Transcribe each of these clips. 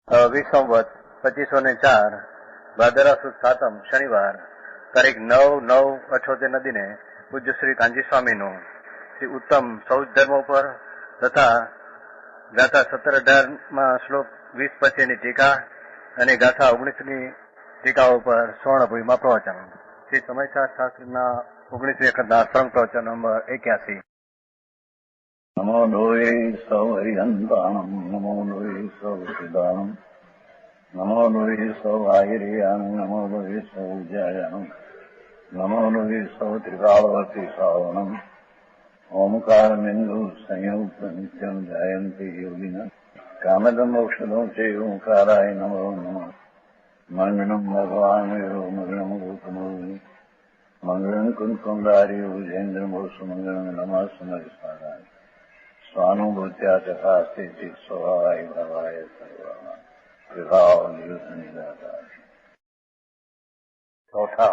વિસંવત 2504 ભાદરા સુદ સાતમ શનિવાર તારીખ 9/9/78 દિને પૂજ્ય શ્રી કાંજી સ્વામીનું શ્રી ઉત્તમ સૌચ ધર્મ ઉપર તથા ગાથા 17-18 શ્લોક 20 પછીની ટીકા અને ગાથા 19ની ટીકા ઉપર સ્વર્ણભૂમિમાં પ્રવચન શ્રી સમયસાર શાસ્ત્રીના 19મી વખતના સરંગ પ્રવચન નંબર 81. નમો લોહે સૌ હરિહંતાણમ નમો લોહે સૌ સિદ્ધાણમ નમો લોહે સૌ આહિર્યાણમ નમો લોહે સૌ જયાણમ નમો લોહે સૌ ત્રિકાળવતી શ્રાવણમ ઓમકાર બિંદુ સંયુક્ત નિત્યમ જાયંતી યોગિના કામદમ ઔષધો છે ઓંકારાય નમો નમઃ મંગળમ ભગવાન મંગળમ ગૌતમો મંગળમ કુંકુંડાર્યો જૈન્દ્રમો સુમંગળમ નમઃ સમયસ્મરાય स्वानुभूत्या चकास्ते स्वभावाय भवाय सर्वा विभाव निदाता. चौथा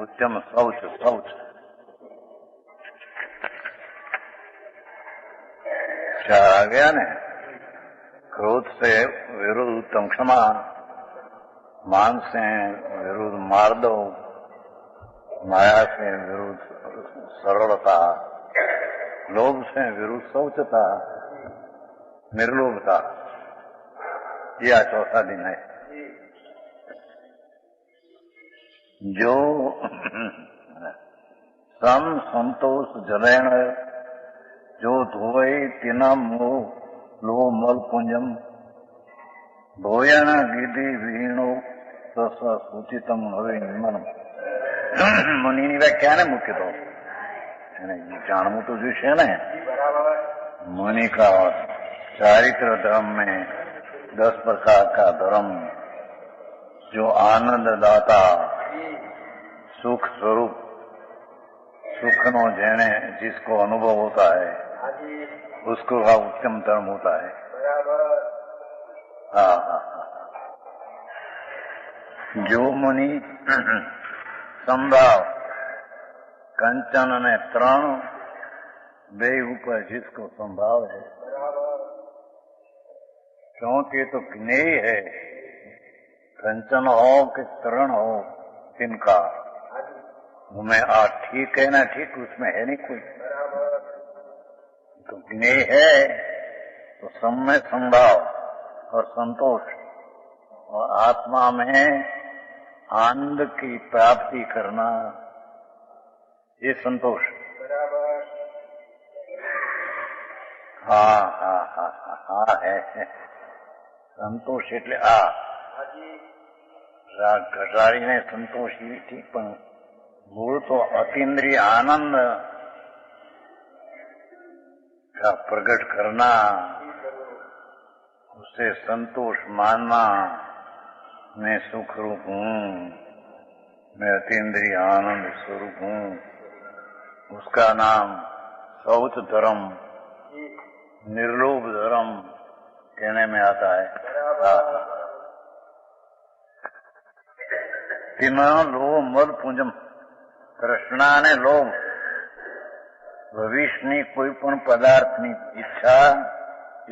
उच्चम शौच शौच चार आ गया ने. क्रोध से विरुद्ध उत्तम क्षमा, मान से विरुद्ध मार दो, माया से विरुद्ध सरलता, लोभ से विरुद्ध शौचता, निर्लोभता. यह चौथा दिन है. जो सम संतोष जलैण जो धोवै तिना मोह लो मल पुंजम धोयण गिद्धि वीणो तस सूचितम हवे निमनम. मुनिની વ્યાખ્યા ને મુખ્ય તો जानवू तो जो है ना. मुनि का चारित्र धर्म में 10 प्रकार का धर्म जो आनंद दाता सुख स्वरूप सुख नो जेने जिसको अनुभव होता है उसको का उत्तम धर्म होता है. हाँ हाँ हाँ. जो मुनि संभाव कंचन ने त्रण बे ऊपर जिसको संभाव है, क्योंकि तो ज्ञेय है. कंचन हो कि तरण हो तिनका मैं ठीक है ना ठीक उसमें है नहीं कोई. तो ज्ञेय है तो सब में संभाव और संतोष और आत्मा में आनंद की प्राप्ति करना ये संतोष. हाँ हाँ हाँ हाँ है संतोष એટલે આ ઘટાડીને સંતોષ એવી ઠીક પણ મૂળ તો અતિન્દ્રિય आनंद का प्रकट करना, उसे संतोष मानना. मैं सुख रूप हूँ, मैं अतीन्द्रिय आनंद स्वरूप हूँ. उसका नाम शौच धर्म निर्लोभ धर्म कहने में आता है. तिना लोभ मद पुंजम तृष्णा ने लोभ ભવિષ્યની કોઈ પણ પદાર્થની ઈચ્છા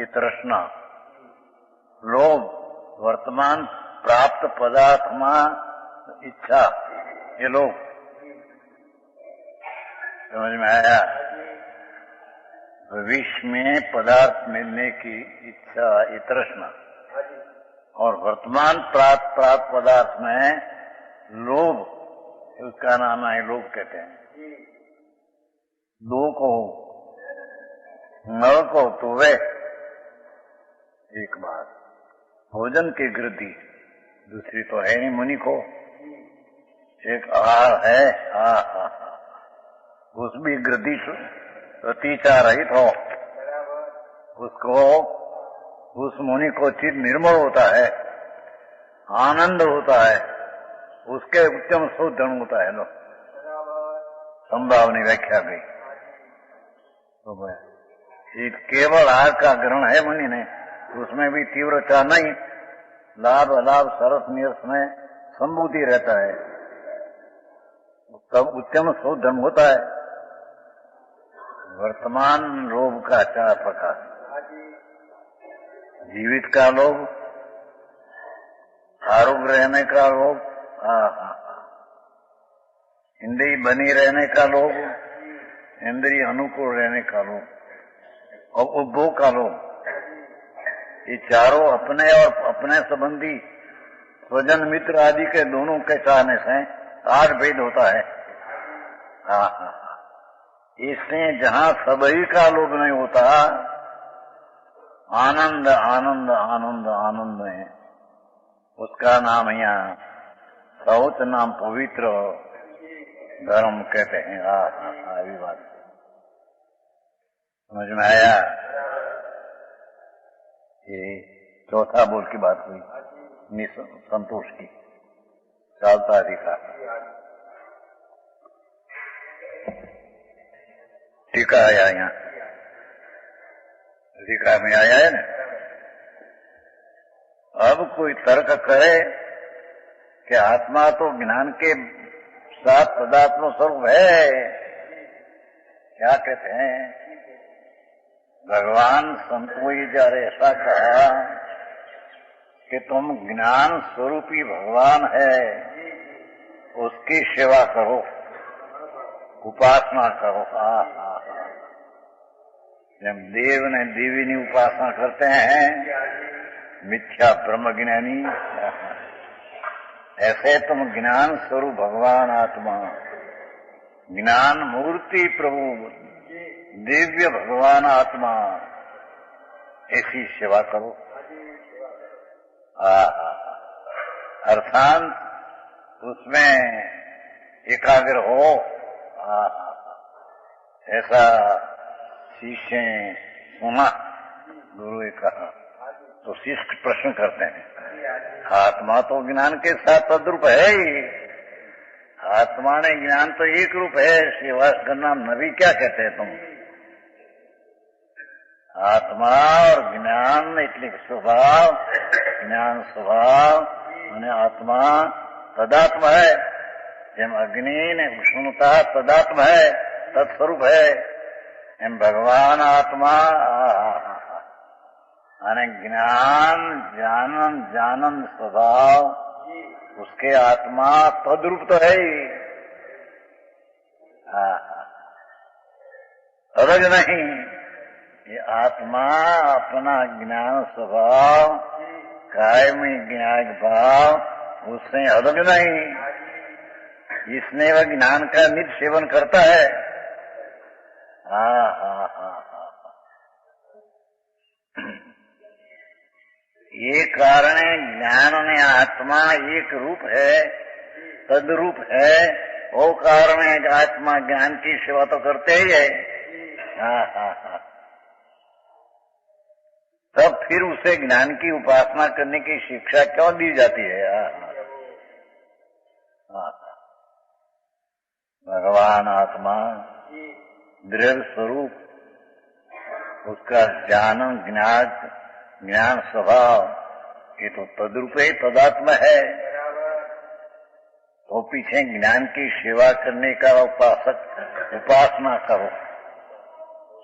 એ તૃષ્ણા. લોભ વર્તમાન પ્રાપ્ત પદાर्थમાં इच्छा ये लोग. समझ में आया. भविष्य में पदार्थ मिलने की इच्छा ये तृष्णा और वर्तमान प्राप्त पदार्थ में लोभ, उसका नाम है लोभ कहते हैं. दो को नल को तो वे एक बात भोजन की वृद्धि, दूसरी तो है नहीं मुनि को. एक आहार है उस भी गृद्धि अतिचार रहित हो उसको उस मुनि को चित्त निर्मल होता है, आनंद होता है, उसके उत्तम शोधन होता है. लो संभावनी व्याख्या गई तो एक केवल आहार का ग्रहण है मुनि ने, उसमें भी तीव्रता नहीं, लाभ अलाभ सरस निरस में संबुद्धि रहता है, तब उत्तम शोधन होता है. वर्तमान लोभ का 4 प्रकार. जीवित का लोभ, आरोग्य रहने का लोभ, इंद्रिय बनी रहने का लोभ, इंद्रिय अनुकूल रहने का लोभ और उपभोग का लोभ, ये चारों अपने और अपने संबंधी स्वजन मित्र आदि के दोनों के चाहने से 8 भेद होता है। इसलिए जहां सभी का लोभ नहीं होता, आनंद आनंद आनंद आनंद है, उसका नाम यहाँ शौच नाम पवित्र धर्म कहते हैं। अभी बात समझ में आया? ये चौथा बोल की बात हुई संतोष की, चालता अधिकार। टीका आया यहाँ, टीका में आया है ना। अब कोई तर्क करे कि आत्मा तो ज्ञान के साथ पदात्म स्वरूप है, क्या कहते हैं? भगवान संतोषी ऐसा कहा कि तुम ज्ञान स्वरूपी भगवान है, उसकी सेवा करो, उपासना करो। जब देव ने देवी उपासना करते हैं, मिथ्या ब्रह्म ज्ञानी, ऐसे तुम ज्ञान स्वरूप भगवान आत्मा, ज्ञान मूर्ति प्रभु दिव्य भगवान आत्मा, ऐसी सेवा करो। अर्थात उसमें एकाग्र हो। ऐसा शिष्य सुना, गुरु ने कहा तो शिष्य प्रश्न करते हैं, आत्मा तो ज्ञान के साथ तद्रूप है ही, आत्मा ने ज्ञान तो एक रूप है, सेवा करना नबी क्या कहते हैं तुम? आत्मा और ज्ञान એટલે स्वभाव, ज्ञान स्वभाव અને आत्मा तदात्म है। જેમ अग्नि ने उष्णता तदात्म है, तत्स्वरूप है, एम भगवान आत्मा અને ज्ञान जानन जानन स्वभाव, उसके आत्मा तद्रूप तो है ही, अलग नहीं। ये आत्मा अपना ज्ञान स्वभाव, कायमी ज्ञान भाव, उससे अलग नहीं। इसने वह ज्ञान का नित्य सेवन करता है। ये कारण है, ज्ञान में आत्मा एक रूप है, तद्रूप है, वो कारण है कि आत्मा ज्ञान की सेवा तो करते ही है। तब फिर उसे ज्ञान की उपासना करने की शिक्षा क्यों दी जाती है? भगवान आत्मा दृढ़ स्वरूप, उसका ज्ञान ज्ञान स्वभाव, ये तो तद्रूप ही तदात्म है। तो पीछे ज्ञान की सेवा करने का उपासना करो,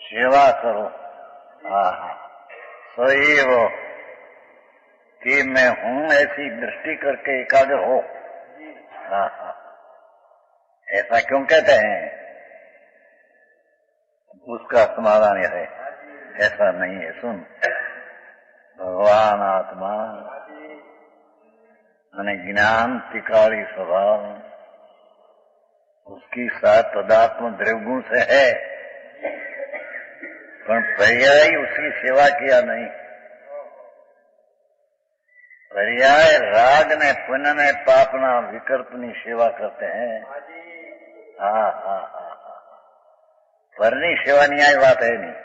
सेवा करो। सदैव कि मैं हूं ऐसी दृष्टि करके एकाग्र हो। ऐसा क्यों कहते हैं? उसका समाधान यह है, ऐसा नहीं है। सुन, भगवान आत्मा અને ज्ञान त्रिकाली स्वभाव, उसकी साथ तदात्म द्रव्यगुण से है, पर पर्याय उसकी सेवा किया नहीं। पर्याय राग ने पुण्य ने पापना विकल्पनी सेवा करते हैं। परनी सेवा न्याय बात है नहीं।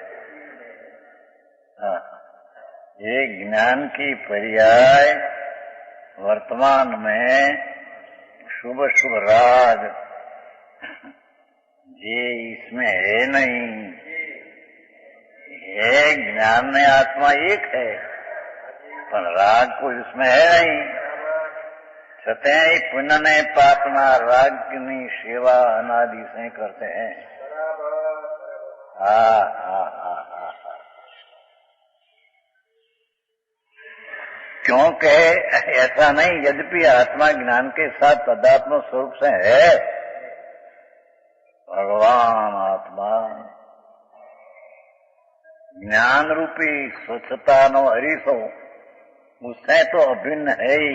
ये ज्ञान की पर्याय वर्तमान में शुभ शुभ राग, ये इसमें है नहीं। ये ज्ञान में आत्मा एक है, पर राग कोई उसमें है नहीं। सत्य पुण्य ने पापना राग की सेवा अनादि से करते हैं। क्यों कहे? ऐसा नहीं, यद्यपि आत्मा ज्ञान के साथ तदात्म स्वरूप से है, भगवान आत्मा ज्ञान रूपी स्वच्छता नो हरीशो उससे तो अभिन्न है ही।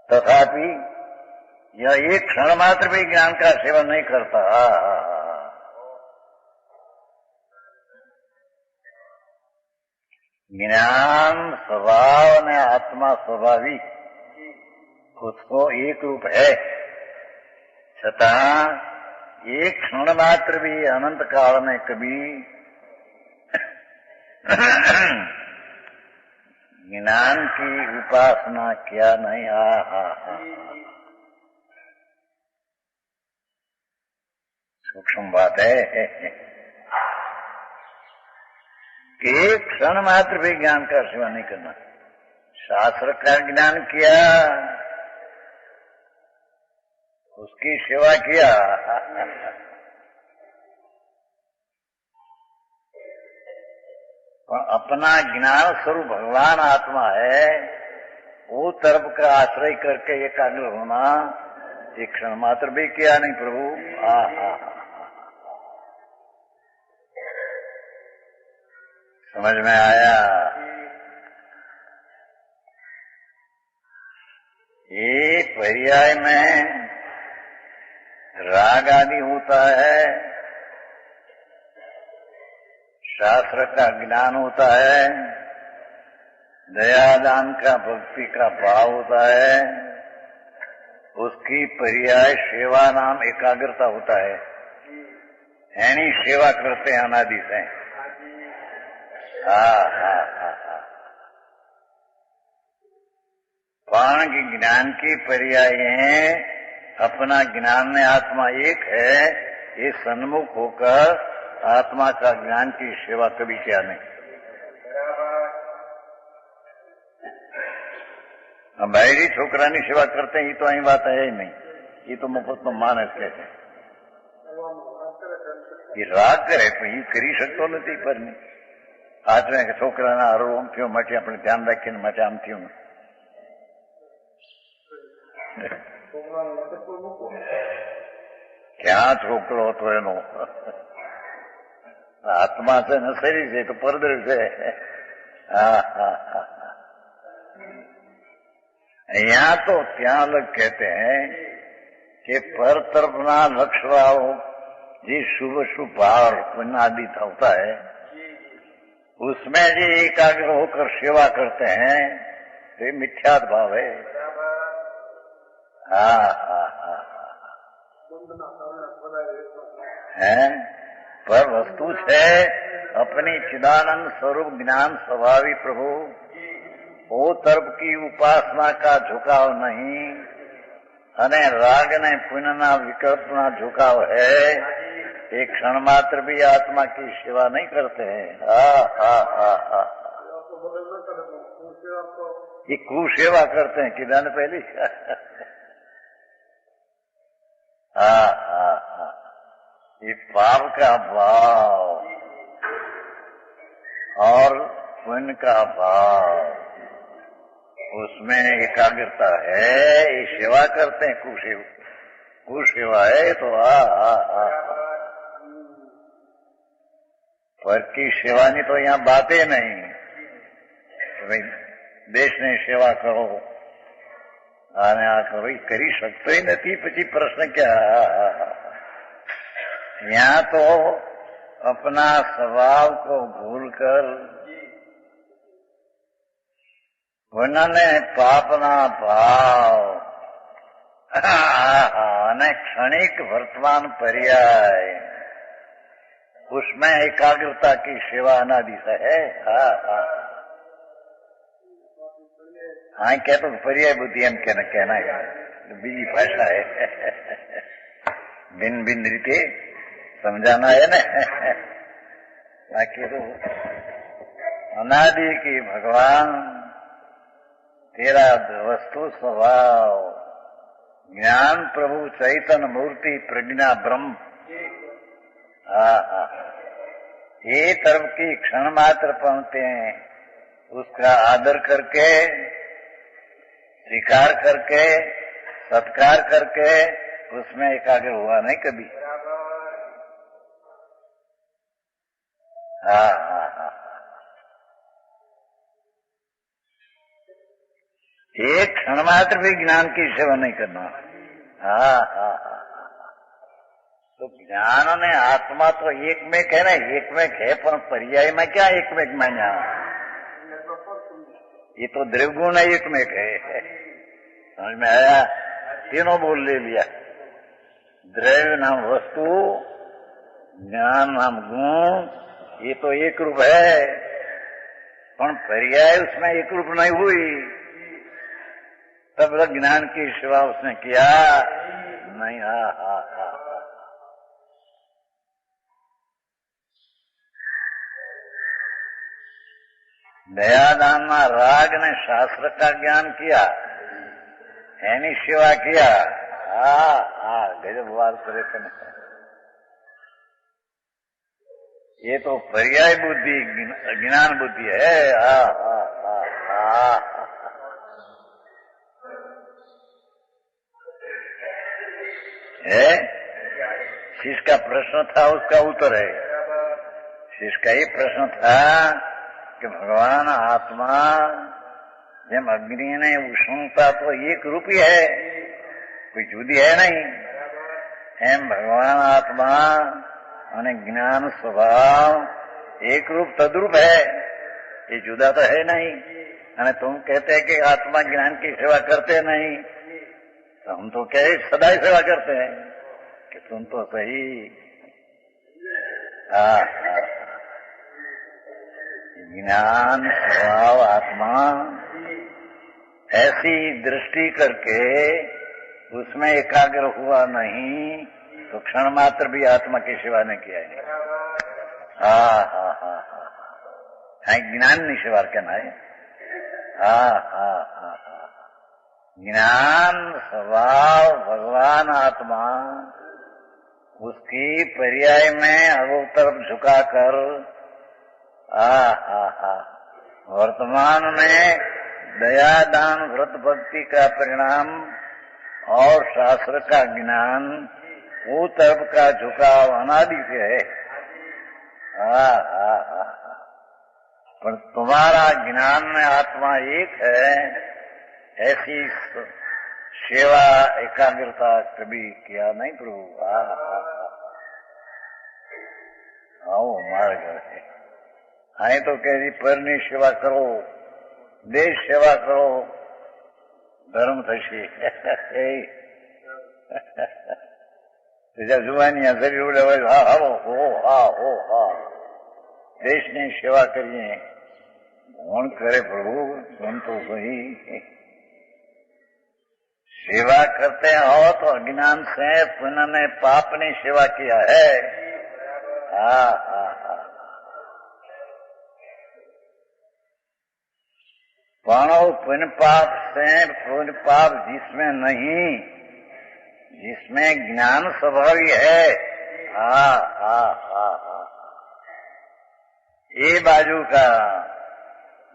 तथापि यह एक क्षण मात्र भी ज्ञान का सेवन नहीं करता। ज्ञान स्वभाव ने आत्मा स्वाभाविक उसको एक रूप है, छता एक क्षण मात्र भी अनंत काल में कभी ज्ञान की उपासना किया नहीं। सूक्ष्म बात है कि एक क्षण मात्र भी ज्ञान का सेवा नहीं करना। शास्त्र का ज्ञान किया, उसकी सेवा किया, अपना ज्ञान स्वरूप भगवान आत्मा है, वो तरफ का आश्रय करके एकाग्र होना एक क्षण मात्र भी किया नहीं प्रभु। समझ में आया? ये पर्याय में राग आदि होता है, शास्त्र का ज्ञान होता है, दयादान का भक्ति का भाव होता है, उसकी पर्याय सेवा नाम एकाग्रता होता है। यानी सेवा करते हैं अनादि से। प्राण की ज्ञान की पर्याय है, अपना ज्ञान में आत्मा एक है, ये सन्मुख होकर आत्मा का ज्ञान की सेवा कभी किया नहीं। हम बाहरी छोकरानी सेवा करते हैं, ये तो અહીં बात है ही नहीं, ये तो मुफ्त में मानस कहते हैं। ये राग करे तो ये કરી શકતો નથી પર આજના છોકરાના હારું આમ થયું માટે આપણે ધ્યાન રાખીને માટે આમ થયું। ક્યાં છોકરો હતો એનો? आत्मा से न शरीर से तो परदर से। यहाँ तो त्या लोग कहते हैं कि पर तरफ ना लक्ष्य भाव जी शुभ शुभ भाव पुण्य होता है, उसमें जी एकाग्र होकर सेवा करते हैं तो ये मिथ्यात भाव है। हैं पर वस्तु से अपनी चिदानंद स्वरूप ज्ञान स्वभावी प्रभु, वो तरफ की उपासना का झुकाव नहीं, अने राग ने पुण्य विकल्पना झुकाव है। एक क्षण मात्र भी आत्मा की सेवा नहीं करते हैं। ये कुसेवा करते हैं किदान पहली। ये पाप का भाव और पुण्य का भाव, उसमें एकाग्रता है, ये सेवा करते हैं। कुसेवा है तो पर की सेवा नहीं तो यहाँ बातें नहीं। भाई देश ने सेवा करो आने आ करो, करी सकते ही नहीं, પછી प्रश्न क्या? यहाँ तो अपना स्वभाव को भूलकर पुण्य पापना भाव અને क्षणिक वर्तमान पर्याय, उसमें एकाग्रता की सेवा अनादि से है। हाँ क्या तो पर्याय बुद्धि एम कहना है, बीजी भाषा है, भिन्न भिन्न रीते समझाना है ना। बाकी तो अनादि की भगवान तेरा वस्तु स्वभाव ज्ञान प्रभु चैतन्य मूर्ति प्रज्ञा ब्रह्म ये तरफ की क्षण मात्र पहुंचते हैं, उसका आदर करके, स्वीकार करके, सत्कार करके उसमें एकाग्र हुआ नहीं कभी। हाँ हाँ हाँ, एक क्षण मात्र भी ज्ञान की सेवा नहीं करना। हाँ हाँ हाँ, तो ज्ञान ने आत्मा तो एक में है ना, एक में है, पर पर्याय में क्या एक में मान्या, ये तो द्रव्यगुण एक में है। समझ में आया? तीनों बोल ले लिया, द्रव्य नाम वस्तु, ज्ञान नाम गुण, ये तो एक रूप है, पर पर्याय उसमें एक रूप नहीं हुई। तब ज्ञान की सेवा उसने किया नहीं। हा हा हा, दयादान में राग ने शास्त्र का ज्ञान किया, एनी सेवा किया। हाँ हाँ, गजब बात करे कने। ये तो पर्याय बुद्धि, ज्ञान बुद्धि है। हाँ हाँ हाँ हाँ, है। शिष्य का प्रश्न था, उसका उत्तर है। शिष्य का ये प्रश्न था कि भगवान आत्मा जब अग्नि ने उष्णता तो एक रूप ही है, कोई जुदी है नहीं। एम भगवान आत्मा અને જ્ઞાન સ્વભાવ એક રૂપ તદ્રૂપ है, ये जुदा तो है नहीं। અને तुम कहते हैं कि आत्मा ज्ञान की सेवा करते नहीं, तो हम तो कहे सदा ही सेवा करते हैं कि तुम तो सही। ज्ञान स्वभाव आत्मा ऐसी दृष्टि करके उसमें एकाग्र हुआ नहीं तो क्षण मात्र भी आत्मा की सेवा ने किया है। हाँ हाँ हाँ हाँ, ज्ञान ની સેવા કેના है। हाँ हाँ हाँ हाँ, ज्ञान स्वभाव भगवान आत्मा उसकी पर्याय में अगो तरफ झुकाकर वर्तमान में दया दान व्रत भक्ति का परिणाम और शास्त्र का ज्ञान, वो तरफ का झुकाव अनादि से है। पर तुम्हारा ज्ञान में आत्मा एक है, ऐसी सेवा एकाग्रता कभी किया नहीं प्रभु। आओ मार्ग है। आए तो कह दी परनी सेवा करो, देश सेवा करो, धर्म थशी। जब जुबानिया शरीर उड़े हुए देश ने सेवा करिए, कौन करे प्रभु, तुम तो सही। सेवा करते हो तो अज्ञान से पुण्य ने पाप ने सेवा किया है। पाणो पुण्य पाप से, पुण्य पाप जिसमें नहीं, जिसमें ज्ञान स्वभावी है। ये बाजू का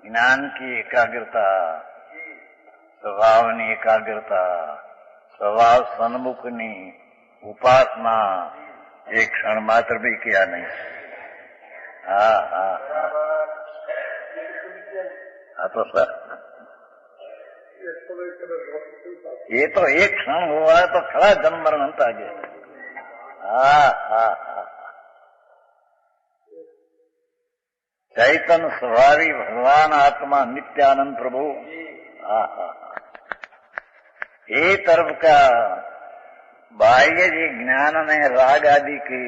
ज्ञान की एकाग्रता, स्वभावनी एकाग्रता, स्वभाव सन्मुखनी उपासना एक क्षण मात्र भी किया नहीं। तो सर ये तो एक क्षण हुआ है तो खड़ा जन्म मरण अंत आ गया। चैतन्य स्वभावी भगवान आत्मा नित्यानंद प्रभु। ये तरफ का बाह्य जी ज्ञान ने राग आदि की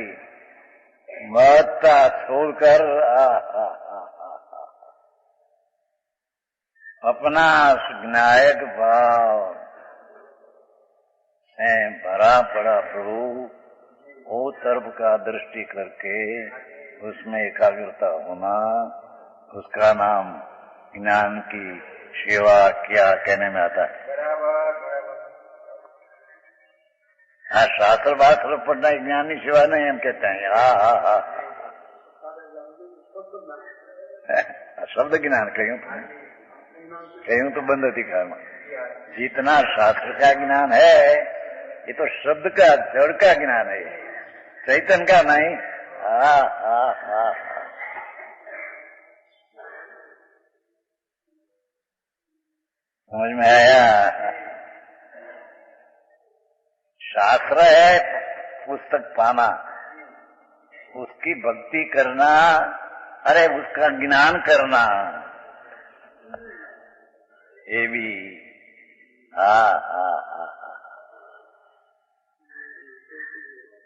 महत्ता छोड़कर अपना ज्ञायक भाव से भरा पड़ा प्रभु, वो तरफ का दृष्टि करके उसमें एकाग्रता होना, उसका नाम ज्ञान की सेवा क्या कहने में आता है। शास्त्र वास्त्र पढ़ना ज्ञान की सेवा नहीं हम कहते हैं। शब्द ज्ञान कहीं तो बंद थी खाना। जितना शास्त्र का ज्ञान है ये तो शब्द का जड़ का ज्ञान है, चैतन्य का नहीं। समझ में आया? शास्त्र है पुस्तक पाना, उसकी भक्ति करना, अरे उसका ज्ञान करना, ये भी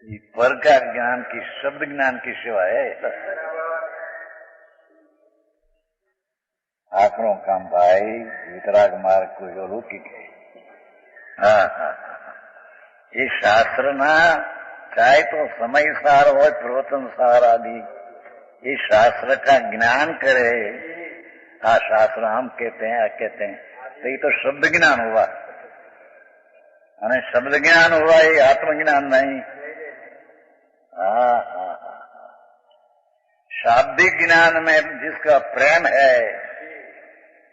ये पर का ज्ञान की, शब्द ज्ञान की सेवा है। આપણો કામ ભાઈ વિતરાગ માર્ગ કોઈ અલૌકિક है। ये शास्त्र ना चाहे तो समय सार हो, प्रवचन सार आदि, ये शास्त्र का ज्ञान करे। शास्त्र हम कहते हैं कहते हैं, तो ये तो शब्द ज्ञान हुआ, शब्द ज्ञान हुआ, ये आत्मज्ञान नहीं। शाब्दिक ज्ञान में जिसका प्रेम है,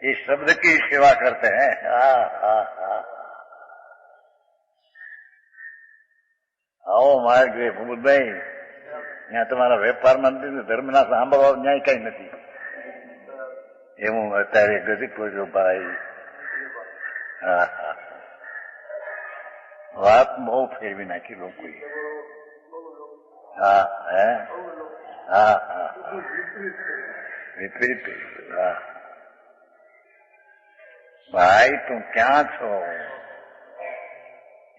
ये शब्द की सेवा करते हैं। आओ मार्ग ભાઈ, ત્યાં તમારા વેપારમાં ધર્મના સાંભળવા ન્યાય કઈ નથી, એવું અત્યારે ગતિ કરજો ભાઈ। વાત બહુ ફેરવી નાખી લોકોએ। વિપરીત। ભાઈ તું ક્યાં છો?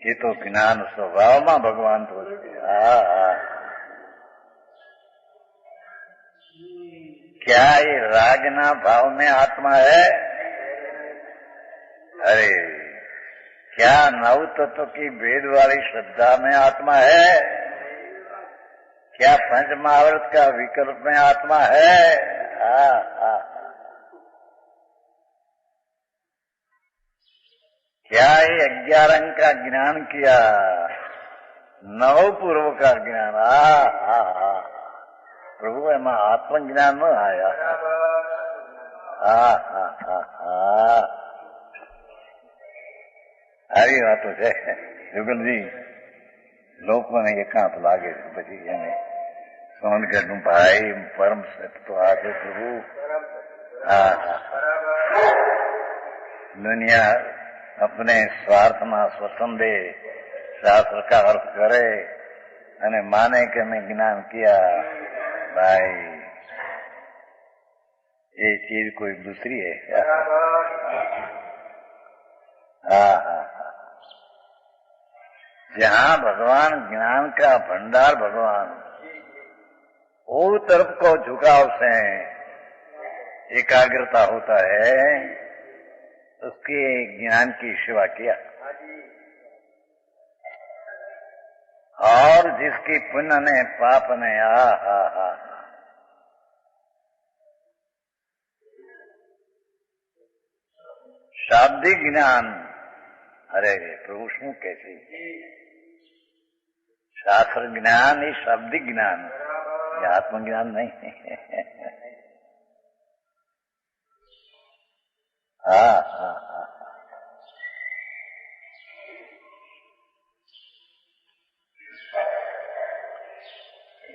ये तो ज्ञान स्वभाव में भगवान तो क्या ये रागना भाव में आत्मा है? अरे क्या नव तत्व की भेद वाली श्रद्धा में आत्मा है? क्या पंच महावर्त का विकल्प में आत्मा है? क्या ये 11 अंक का ज्ञान किया, 9 पूर्व का ज्ञान। प्रभु एम आत्मज्ञान में आया। આવી વાતો છે જુગલજી, લોકમાં એકાંત લાગે છે, પછી એને સોનગઢનું ભાઈ પરમ સત્ય તો આ છે પ્રભુ। दुनिया अपने स्वार्थ में स्वतंत्र शास्त्र का अर्थ करे અને माने कि मैं ज्ञान किया, भाई ये चीज कोई दूसरी है। जहाँ भगवान ज्ञान का भंडार, भगवान वो तरफ को झुकाव से एकाग्रता होता है, उसके ज्ञान की सेवा किया। और जिसकी पुण्य ने पाप ने शाब्दिक ज्ञान, अरे प्रभु शू कैसे शास्त्र ज्ञान, ये शाब्दिक ज्ञान, ये आत्मज्ञान नहीं।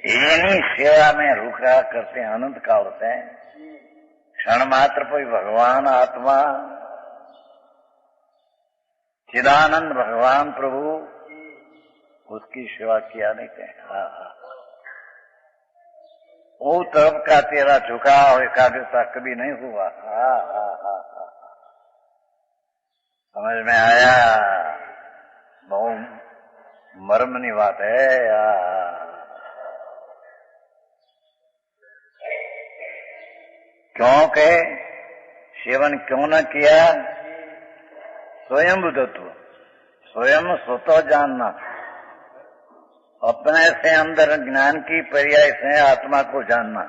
इन्हीं सेवा में रुका करते हैं अनंत काल से, क्षण मात्र कोई भगवान आत्मा चिदानंद भगवान प्रभु, उसकी सेवा किया नहीं कहें। वो तरफ का तेरा झुकाव एकाग्रता कभी नहीं हुआ। समझ में आया? बहुत मर्मनी बात है। क्योंकि सेवन क्यों न किया? स्वयं बुद्धत्व, स्वयं स्वतः जानना, अपने से अंदर ज्ञान की पर्याय से आत्मा को जानना।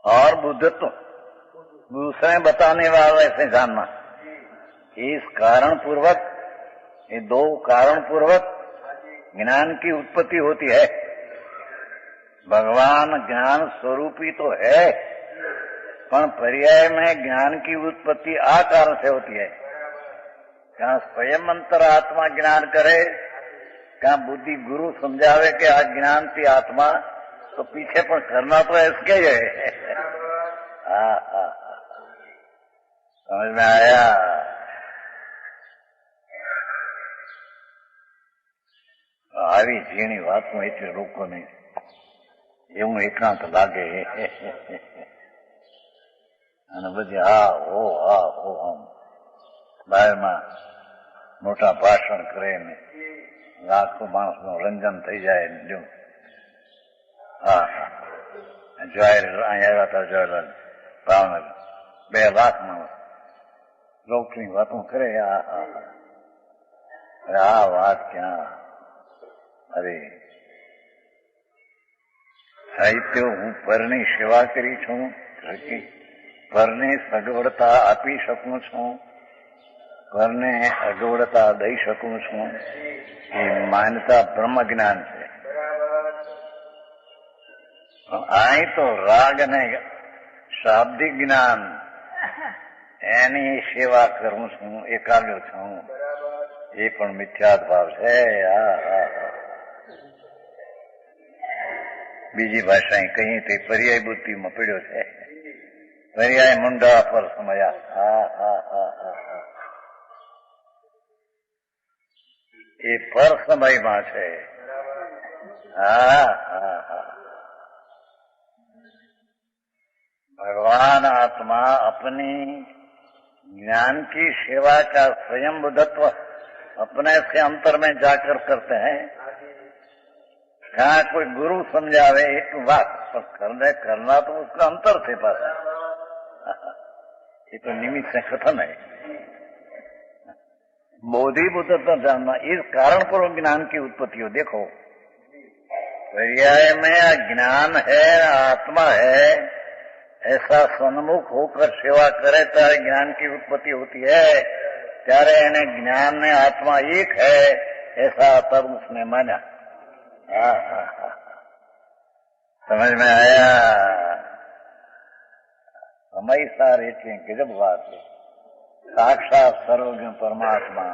और बुद्धत्व, दूसरे बताने वाले से जानना। इस कारण पूर्वक, ये 2 कारण पूर्वक ज्ञान की उत्पत्ति होती है। भगवान ज्ञान स्वरूपी तो है, पर पर्याय में ज्ञान की उत्पत्ति आ कारण से होती है। क्या स्वयं अंतर आत्मा ज्ञान करे, क्या बुद्धि गुरु समझावे कि आ ज्ञान थी आत्मा, तो पीछे पर करना तो इसके ही है। समझ में आया? આવી ઝીણી વાતમાં એટલે રોકો નહીં, એવું એકાંત લાગે અને બધી હા હો આમ બહારમાં મોટા ભાષણ કરે ને લાખો માણસનું રંજન થઈ જાય. જો હા જવાહર અહીંયા આવ્યા હતા, જવાહરલાલ ભાવનગર 2 લાખ માણસ લોકની વાતો કરે. આ વાત ક્યાં? અરે સાહિત્ય હું પરની સેવા કરી છું, પરને સગવડતા આપી શકું છું, પરને અગવડતા દઈ શકું છું, એ માન્યતા બ્રહ્મ જ્ઞાન છે. અહીં તો રાગ અને શાબ્દિક જ્ઞાન એની સેવા કરું છું, એકાગ્ર છું, એ પણ મિથ્યાત ભાવ છે. બીજી ભાષા કહીએ તો પર્યાય બુદ્ધિમાં પડ્યો છે. પર્યાય મુંડા પર સમયા. એ પર સમયમાં છે. भगवान आत्मा अपनी ज्ञान की सेवा का स्वयं बुद्धत्व अपने से अंतर में जाकर करते हैं. कहा कोई गुरु समझावे एक बात, पर करना तो उसका अंतर से पास है. ये तो निमित्त से कथन है. बोधि बुद्धत्व जानना, इस कारण पर ज्ञान की उत्पत्ति हो. देखो पर्याय में ज्ञान है, आत्मा है, ऐसा सन्मुख होकर सेवा करे ત્યારે જ્ઞાન की उत्पत्ति होती है. ત્યારે એને જ્ઞાન ને આત્મા એક है ऐसा तब उसने माना. समझ में आया? समय सार એટલે ગજબ વાત છે. સાક્ષાત સર્વજ્ઞ પરમાત્મા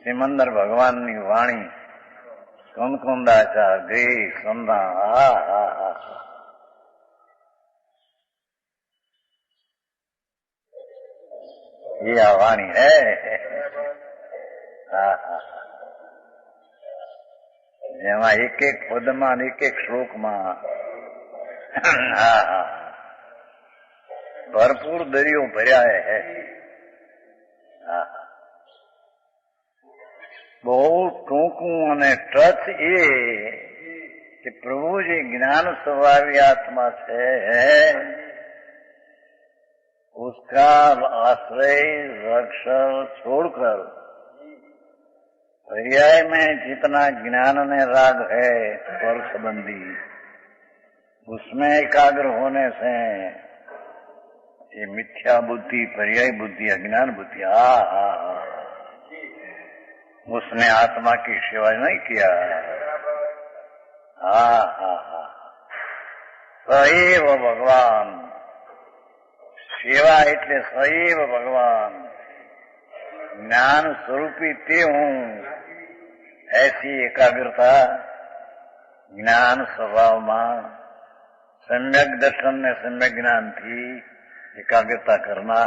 સિમંદર ભગવાનની વાણી કુંકુંદાચા ગઈ સંદા. ये वाणी है. જેમાં એક એક પદમાં એક એક શ્લોકમાં ભરપૂર દરિયો ભર્યા है. બહુ ટૂંકું અને ટચ એ કે પ્રભુ જે જ્ઞાન સ્વભાવી આત્મા છે उसका आश्रय रक्षण छोड़कर पर्याय में जितना ज्ञान में राग है पर संबंधी, उसमें एकाग्र होने से ये मिथ्या बुद्धि, पर्याय बुद्धि, अज्ञान बुद्धि उसने आत्मा की सेवा नहीं किया. सैव भगवान सेवा એટલે સૈવ ભગવાન જ્ઞાન સ્વરૂપી તે હું. ऐसी एकाग्रता ज्ञान स्वभावમાં सम्यक दर्शन ने सम्यक ज्ञान थी एकाग्रता करना.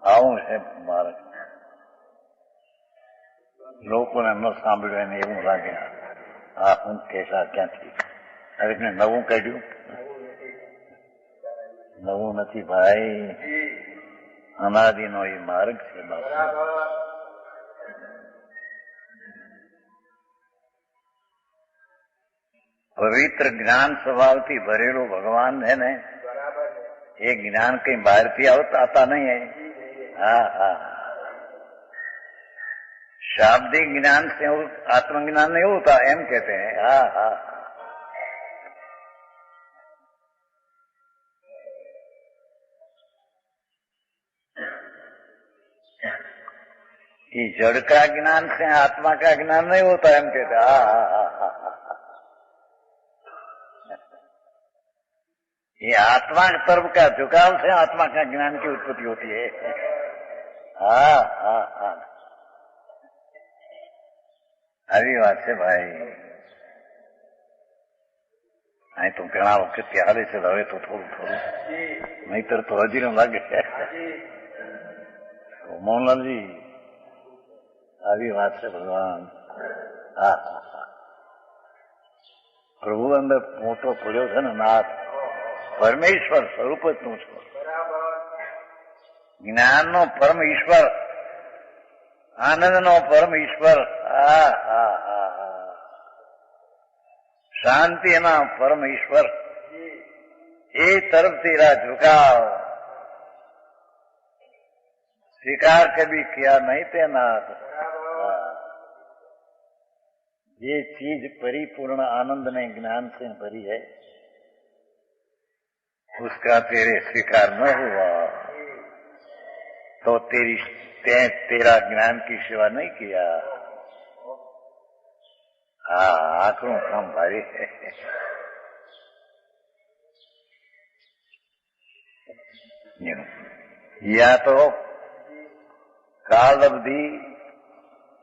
આવું છે મારે. લોકોને ન સાંભળ્યું એને એવું લાગે હું કેસા ક્યાંથી હવે નવું કાઢ્યું. નવું નથી ભાઈ, અનાદિનો એ માર્ગ છે. પવિત્ર જ્ઞાન સ્વભાવથી ભરેલો ભગવાન है ને, એ જ્ઞાન કઈ બહારથી आता नहीं है. शाब्दिक ज्ञान से आत्मज्ञान नहीं होता एम कहते हैं. ये जड़ का ज्ञान से आत्मा का ज्ञान नहीं होता एम कहते. ये आत्मा की तरफ का झुकाव से आत्मा का ज्ञान की उत्पत्ति होती है। हाँ हाँ हाँ, આવી વાત છે ભાઈ। અહીં તો ઘણા વખતથી હાલે છે, હવે તો થોડું થોડું, નહીતર તો હજી ન લાગે। મોહનલાલજી આવી વાત છે ભગવાન। હા હા હા, પ્રભુ અંદર મોટો પડ્યો છે ને નાથ, પરમેશ્વર સ્વરૂપ જ તું છો, જ્ઞાનનો પરમ ઈશ્વર, આનંદનો પરમ ઈશ્વર। હા હા હા હા, શાंतिना परम ईश्वर, ये तरफ तेरा झुकाव स्वीकार कभी किया नहीं थे नाथ। ये चीज परिपूर्ण आनंद ने ज्ञान से भरी है, उसका तेरे स्वीकार न हुआ तो तेरा ज्ञान की सेवा नहीं किया। हाँ, आंकड़ों काम भारी है। या तो काल अवधि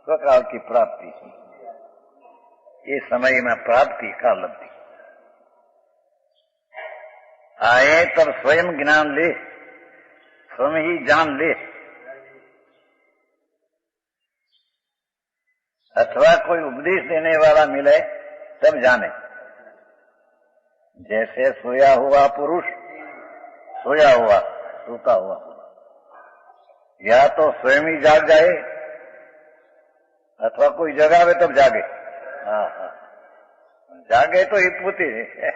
स्वकाल की प्राप्ति, ये समय में प्राप्ति काल अवधि, आए तब स्वयं ज्ञान ले, स्वयं ही जान ले, अथवा कोई उपदेश देने वाला मिले तब जाने। जैसे सोया हुआ पुरुष, सोया हुआ सोता हुआ, या तो स्वयं ही जाग जाए अथवा कोई जगावे तब जागे। हाँ हाँ, जागे तो हित होती है।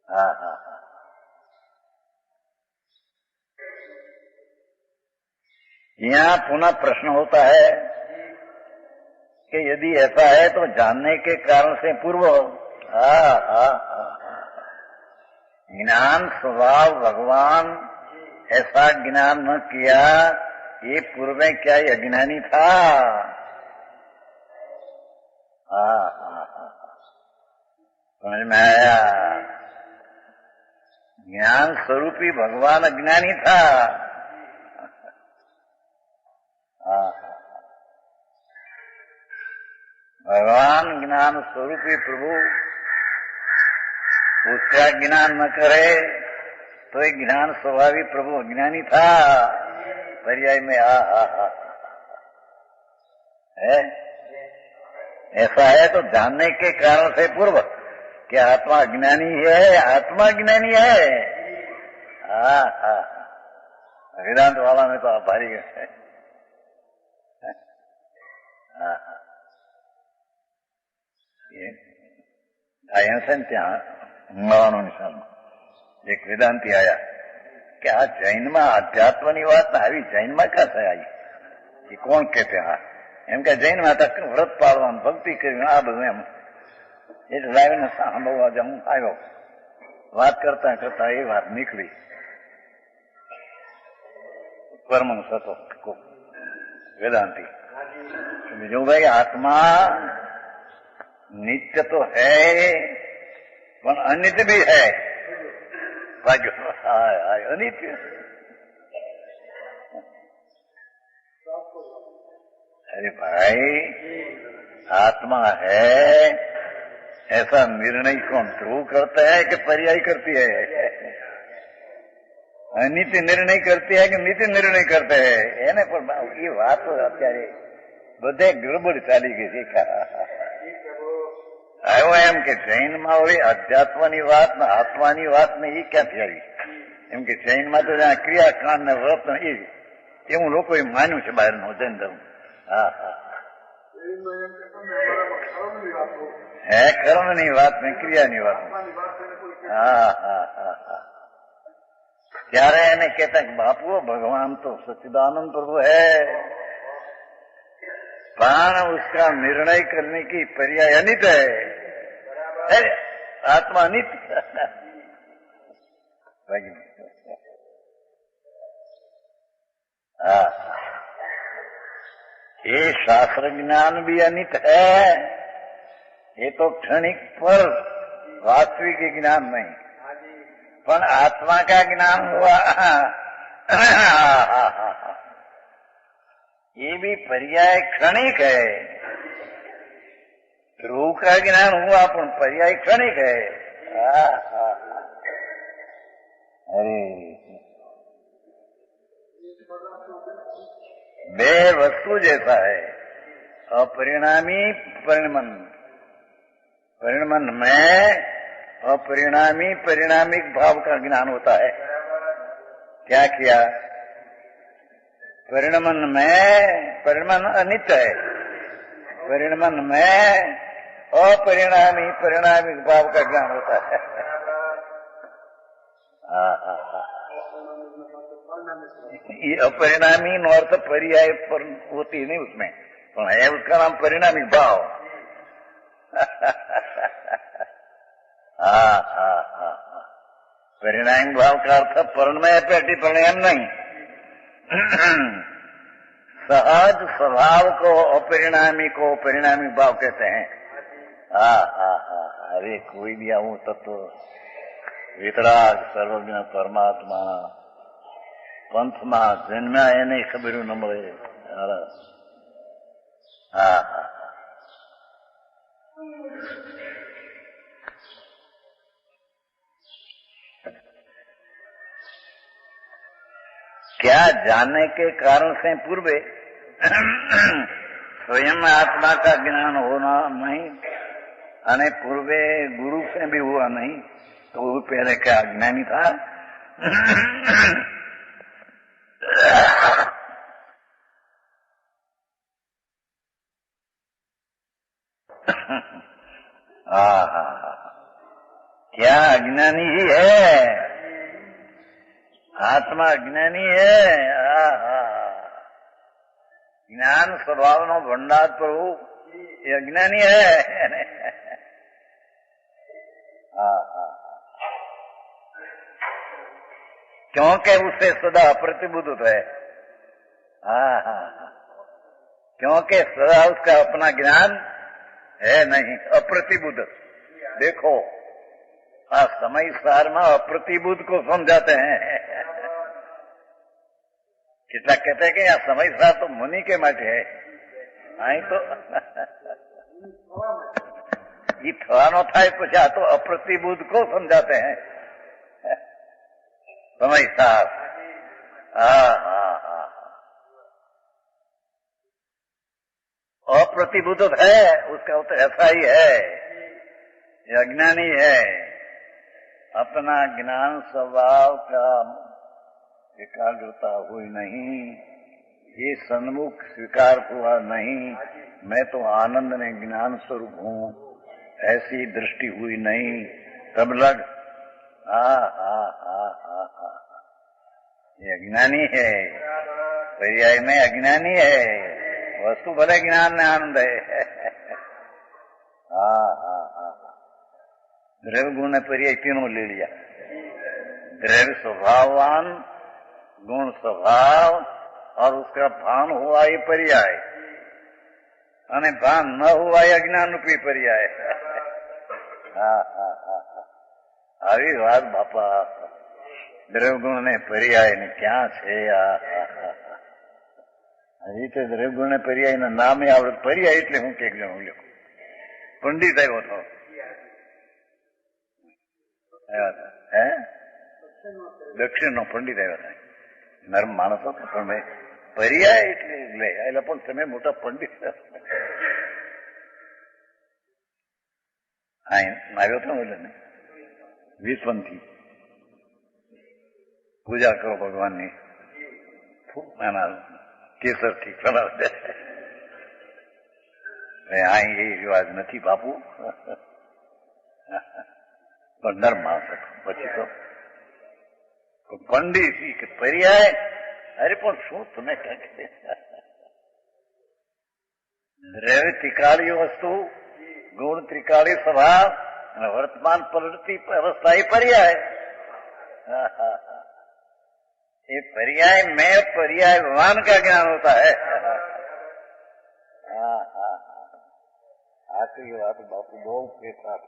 हाँ हाँ हाँ, यहाँ पुनः प्रश्न होता है कि यदि ऐसा है तो जानने के कारण से पूर्व, ज्ञान स्वभाव भगवान ऐसा ज्ञान न किया, ये पूर्व में क्या अज्ञानी था? समझ में आया? ज्ञान स्वरूपी भगवान अज्ञानी था। भगवान ज्ञान स्वरूपी प्रभु उसका ज्ञान न करे तो एक ज्ञान स्वभावी प्रभु अज्ञानी था। पर्याय में है, ऐसा है तो जानने के कारण से पूर्व क्या आत्मा अज्ञानी है? आत्मा ज्ञानी है। वेदांत वाला में तो आप भारी है। आया थे ત્યાં અમદાવાદની નિશાનમાં એક વેદાંતિ આયા કે આ જૈનમાં આધ્યાત્મની વાત આવી, જૈનમાં ક્યાં થાય આવી? એ કોણ કે હા એમ કે જૈનમાં વ્રત પાળવાનું, ભક્તિ કરવી, આ બધું એમ એટલે લાવીને સાંભળવા હું આવ્યો। વાત કરતા કરતા એ વાત નીકળી। પરમહંસ હતો વેદાંતિ। બીજું ભાઈ आत्मा नित्य तो है पर अनित्य भी है। अनित्य, अरे भाई आत्मा है ऐसा निर्णय कौन ध्रुव करता है कि पर्याय करती है? अनित्य निर्णय करती है कि नित्य निर्णय करते हैं? એને પણ એ વાત અત્યારે બધે ગડબડ ચાલી ગઈ છે। આવ્યો એમ કે જૈનમાં હોય અધ્યાત્મની વાત ને આત્માની વાત ને એ ક્યાંથી આવી? એમ કે જૈનમાં તો ક્રિયાકાંડ ને વ્રત ને એ એવું લોકોએ માન્યું છે બહારનું જૈન ધર્મ। હા હા, હે કર્મની વાત ને ક્રિયાની વાત। હા હા હા હા, ત્યારે એને કહેતા કે બાપુ भगवान तो सच्चिदानंद प्रभु है, प्राण उसका निर्णय करने की पर्याय अनित है, आत्मा अनित। ये शास्त्र ज्ञान भी अनित है, ये तो क्षणिक पर वास्तविक ज्ञान नहीं। पण आत्मा का ज्ञान हुआ ये भी पर्याय क्षणिक है। रूह का ज्ञान हुआ पण पर्याय क्षणिक है। अरे बे वस्तु जैसा है, अपरिणामी परिणमन, परिणमन में अपरिणामी परिणामिक भाव का ज्ञान होता है। क्या किया? परिणमन में परिणमन अनित्य है, परिणमन में अपरिणामी परिणामिक भाव का ज्ञान होता है। ये अपरिणामी नो अर्थ पर्याय पर होती नहीं उसमें, पर है उसका नाम परिणामिक भाव। परिणामिक भाव का अर्थ परिणमय पेटी परिणाम नहीं, सहज स्वभाव को अपरिणामी को परिणामिक भाव कहते हैं। अरे कोई भी आऊं तत्व वितराग सर्वज्ञ परमात्मा पंथમાં જન્મ્યા એને ખબર ન મળે। क्या जानने के कारण से पूर्वे स्वयं आत्मा का ज्ञान होना नहीं, अने पूर्वे गुरु से भी हुआ नहीं, तो वो पहले क्या अज्ञानी था? क्या अज्ञानी ही है? आत्मा अज्ञानी है। ज्ञान स्वभाव नो भंडार प्रभु ये अज्ञानी है। क्योंकि उससे सदा अप्रतिबुद्ध है। क्योंकि सदा उसका अपना ज्ञान है नहीं, अप्रतिबुद्ध। देखो समय सार में अप्रतिबुद्ध को समझाते हैं। कितना कहते हैं कि यहाँ समय सार तो मुनि के માટે है, અહીં તો ये થવાનો થાય પછી આ તો અપ્રતિબુદ્ધ को समझाते हैं समय सार। अप्रतिबुद्ध है, उसका उत्तर ऐसा ही है, ये अज्ञानी है। अपना ज्ञान स्वभाव का एकाग्रता हुई नहीं, ये सन्मुख स्वीकार हुआ नहीं, मैं तो आनंद में ज्ञान स्वरूप हूँ, ऐसी दृष्टि हुई नहीं, तब लग ये अज्ञानी है, पर्याय में अज्ञानी है। वस्तु भले ज्ञान में आनंद है। द्रव्य गुण ने पर्याय तीनों ले लिया। द्रव्य स्वभाववान, गुण स्वभाव और उसका भान हुआ ये पर्याय, અને ભાન ન हुआ ये अज्ञान रूपी पर्याय। આવી વાત બાપા, દ્રવ્ય ગુણ ને पर्याय ને ક્યાં છે? હજી તો દ્રવ્ય ગુણ ને पर्याय ના નામે આવડે। पर्याय એટલે હું કે જણું લખું, પંડિત આવ્યો હતો દક્ષિણ નો પંડિત આવ્યો હતા, નરમ માણસ હતો, પણ મેં पर्याय એટલે લે એટલે પણ તમે મોટા પંડિત આવ્યો હતો ને, વિશ્વંથી પૂજા કરો ભગવાનની, એના કેસરથી ખરાબ। અહીં એ રિવાજ નથી બાપુ, પણ નરમ માણસ હતો। પછી તો પંડિત કે पर्याय, અરે પણ શું તમે દ્રવ્ય ત્રિકાળી વસ્તુ, ગુણ ત્રિકાળી સ્વભાવ અને વર્તમાન પ્રવૃત્તિ અवस्था ही पर्याय। ये पर्याय में पर्यायवान का ज्ञान होता है। आखिरी बात बापू बहुत के साथ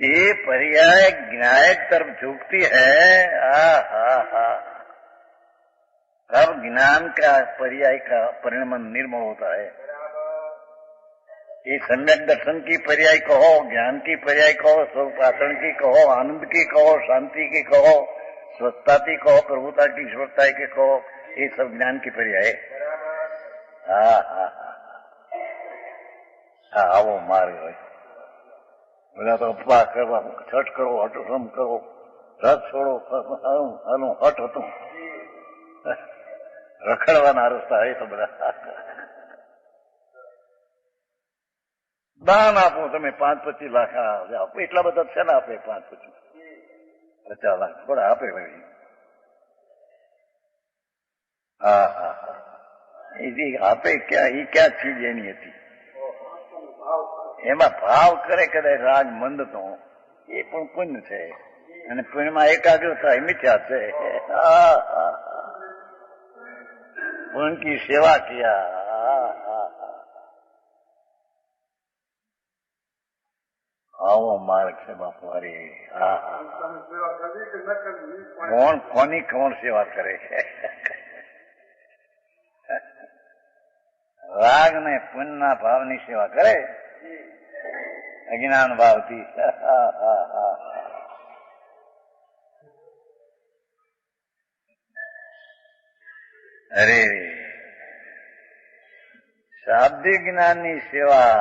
ये पर्याय ज्ञायक तरफ झुकती है। तब ज्ञान का पर्याय का परिणाम निर्मल होता है। ये सम्यक दर्शन की पर्याय कहो, ज्ञान की पर्याय कहो, स्वरूपाचरण की कहो, आनंद की कहो, शांति की कहो, स्वच्छता की कहो, प्रभुता की ईश्वरता की कहो, ये सब ज्ञान की पर्याय। આવો માર્ગ હોય। બધા તો ઉપવાસ કરવા, છઠ કરો, અટુસમ કરો, રથ છોડો, હટ હતું, રખડવાના રસ્તા એ તો બધા। દાન આપો તમે 5-25 લાખ આપો, એટલા બધા છે ને આપે 5-50 લાખ થોડા આપે ભાઈ। આપે ક્યાં, એ ક્યાં ચીજ એની હતી? એમાં ભાવ કરે કદાચ રાગ મંદ તો એ પણ પુણ્ય છે, અને પુણ્યમાં એકાગ્રતા મિથ્યા છે। પુણ્ય કી સેવા કિયા। આવો માર્ગ છે બાપુ। અરે કોણ કોની કોણ સેવા કરે છે? રાગ ને પુણ્યના ભાવની સેવા કરે, અજ્ઞાન ભાવથી। અરે શાબ્દિક જ્ઞાનની સેવા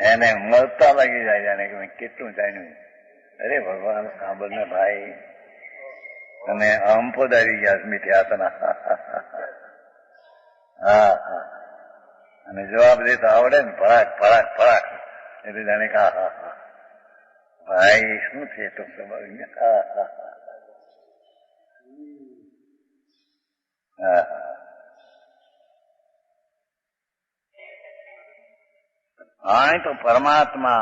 એને મળતા લાગી જાય, જાણે કે મેં કેટલું જાણ્યું। અરે ભગવાન સાંભળ ને ભાઈ, અને અહંપદ આવી ગયા મિથ્યાસના। અને જવાબ દેતા આવડે ને ફરાક ફરાક ફરાક, એટલે જાણે કે ભાઈ શું છે તો સમજ। हाँ तो परमात्मा,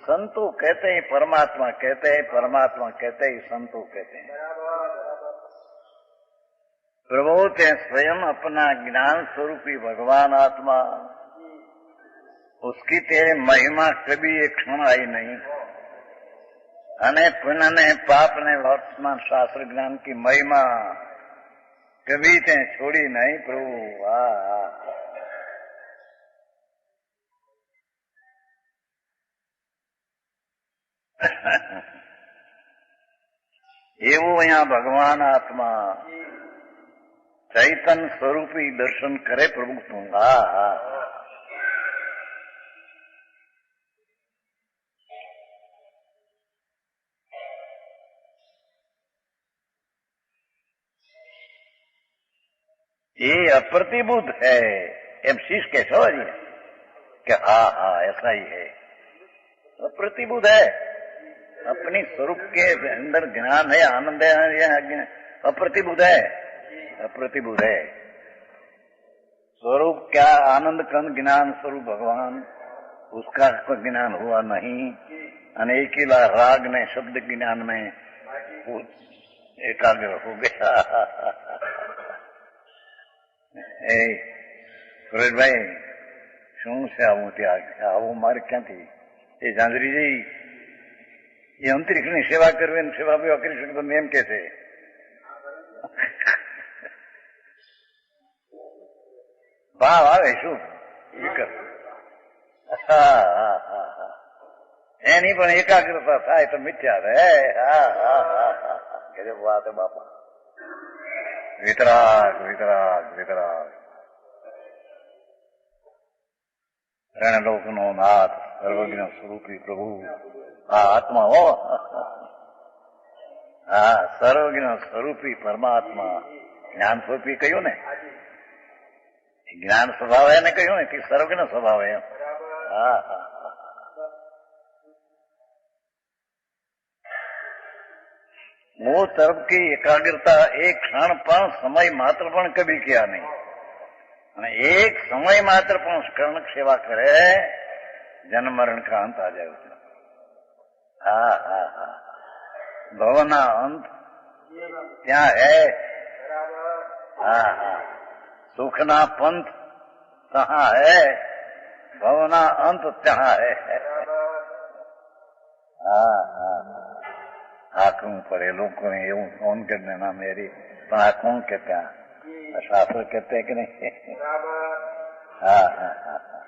संतो कहते हैं परमात्मा कहते हैं, परमात्मा कहते हैं संतो कहते हैं। प्रभु ते स्वयं अपना ज्ञान स्वरूपी भगवान आत्मा, उसकी तेरे महिमा कभी एक क्षण आई नहीं। अने पुण्य ने पाप ने वर्तमान शास्त्र ज्ञान की महिमा कभी ते छोड़ी नहीं प्रभु। એવું અહીંયા ભગવાન આત્મા ચૈતન સ્વરૂપી દર્શન કરે પ્રભુ તું। ये अप्रतिबुद्ध है, एम शीश के समझिए कि हाँ ऐसा ही है, अप्रतिबुद्ध है। अपनी स्वरूप के अंदर ज्ञान है, आनंद है, अप्रतिबुद्ध है, अप्रतिबुद्ध है। स्वरूप क्या? आनंद कंद ज्ञान स्वरूप भगवान, उसका ज्ञान हुआ नहीं। अनेकीला राग ने शब्द ज्ञान में एकाग्र हो गया। સુરેશભાઈ શું છે આવું? ત્યાં આવું મારે ક્યાંથી? એ જાંજરીજી એ અંતરિક્ષની સેવા કરવી, સેવા બેવા કરી શકે તમે એમ કે છે? ભાવ આવે શું એની પણ એકાગ્રતા થાય તો મિથ્યા રહે। વાત બાપા, વિતરાગ વિતરાગ વિતરાગ। रणलोकनो नाथ सर्वज्ञ स्वरूपी प्रभु आ आत्मा हो। सर्वज्ञ स्वरूपी परमात्मा ज्ञान स्वरूपी कहू ने, ज्ञान स्वभाव है ने कहू ने कि सर्वज्ञ स्वभाव है। वो तरफ की एकाग्रता एक क्षण पर समय मात्र पण कभी किया नहीं। અને એક સમય માત્ર પણ કર્ણક સેવા કરે, જન્મ મરણ का अंत आ जाए। भवना अंत क्या है? सुखना पंथ कहाँ है? ભવના અંત ત્યાં હે. હા હા હાકવું પડે લોકોને એવું ફોન કરીને ના મેરી પણ આ કોણ કહેતા શાસ્ત્ર કહેते કે નહીં. हाँ हाँ हाँ हाँ.